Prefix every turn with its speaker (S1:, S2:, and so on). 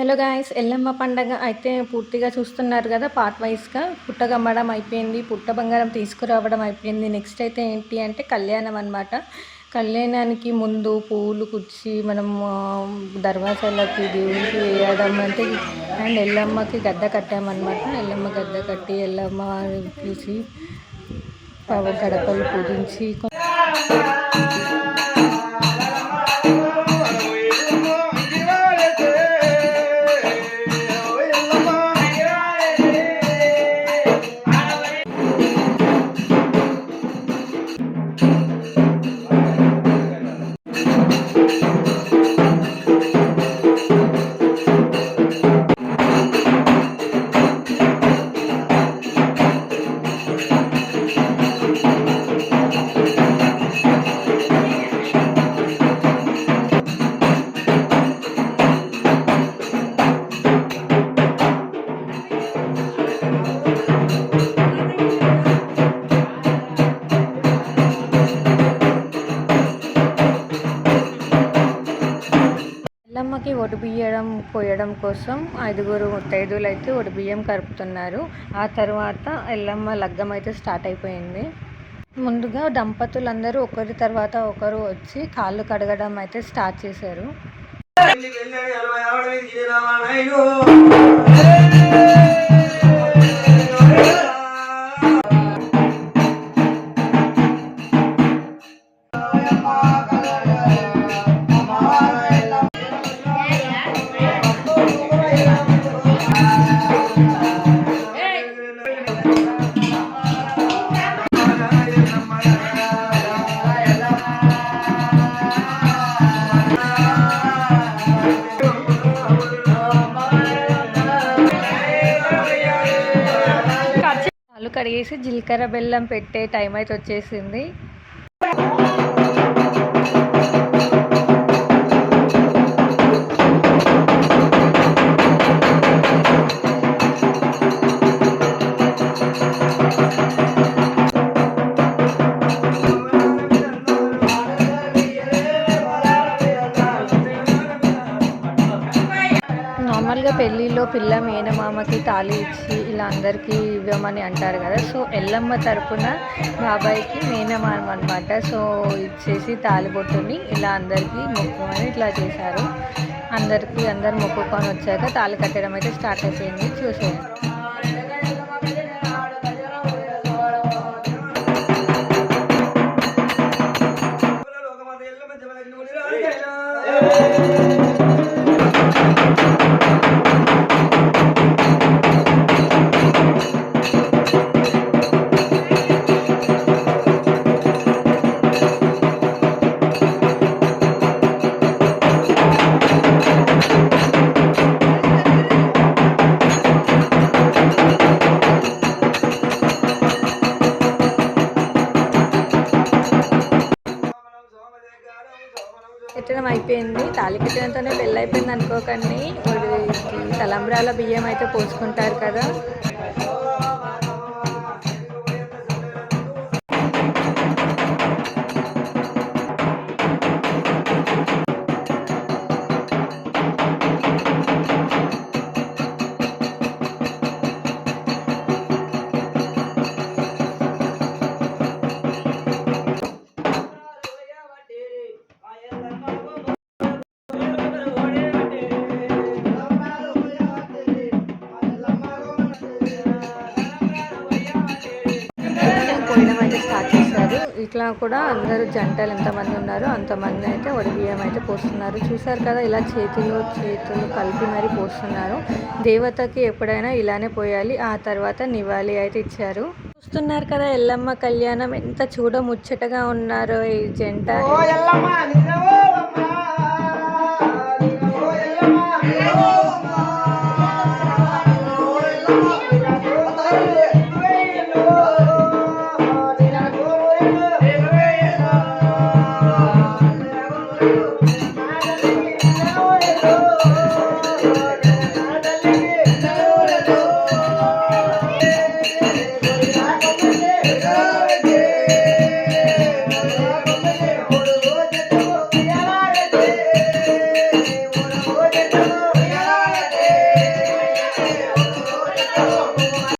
S1: Hello guys, Yellamma పండగ అయితే పూర్తిగా చూస్తున్నారు కదా. పార్ట్ వైస్గా పుట్టగమ్మడం అయిపోయింది, పుట్ట బంగారం తీసుకురావడం అయిపోయింది. నెక్స్ట్ అయితే ఏంటి అంటే కళ్యాణం అనమాట. కళ్యాణానికి ముందు పువ్వులు కుచ్చి మనం దర్వాజాలకి దేవునికి వేయడం అంటే, అండ్ ఎల్లమ్మకి గద్ద కట్టామన్నమాట. ఎల్లమ్మ గద్ద కట్టి ఎల్లమ్మ పిలిచి గడపలు పూజించి ఎల్లమ్మకి బియ్యడం పోయడం కోసం 5 ముత్తైదువులు అయితే బియ్యం కలుపుతున్నారు. ఆ తర్వాత ఎల్లమ్మ లగ్గం అయితే స్టార్ట్ అయిపోయింది. ముందుగా దంపతులందరూ ఒకరి తర్వాత ఒకరు వచ్చి కాళ్ళు కడగడం అయితే స్టార్ట్ చేశారు. కడిగేసి జీలకర్ర బెల్లం పెట్టే టైం అయితే వచ్చేసింది. నార్మల్గా పెళ్ళిలో పిల్ల మేనమామకి తాళి ఇచ్చి ఇలా అందరికీ ఇవ్వమని అంటారు కదా. సో ఎల్లమ్మ తరపున బాబాయ్కి మేనమామ అనమాట. సో ఇచ్చేసి తాళిబొట్టుని ఇలా అందరికీ మొక్కుమని ఇట్లా చేశారు. అందరూ మొక్కుకొని వచ్చాక తాళి కట్టడం అయితే స్టార్ట్ అయిపోయింది. చూసేయండి. కట్టడం అయిపోయింది. తాళి కట్టడంతోనే పెళ్ళి అయిపోయింది అనుకోకండి. తలంబ్రాల బియ్యం అయితే పోసుకుంటారు కదా. పోయడం అయితే స్టార్ట్ చేశారు. ఇట్లా కూడా అందరూ జంటలు ఎంతమంది ఉన్నారో అంతమంది అయితే బియ్యం అయితే పోస్తున్నారు. చూసారు కదా, ఇలా చేతులు కలిపి మరీ పోస్తున్నారు. దేవతకి ఎప్పుడైనా ఇలానే పోయాలి. ఆ తర్వాత నివాళి అయితే ఇచ్చారు. చూస్తున్నారు కదా ఎల్లమ్మ కళ్యాణం ఎంత చూడ ముచ్చటగా ఉన్నారో ఈ జంట.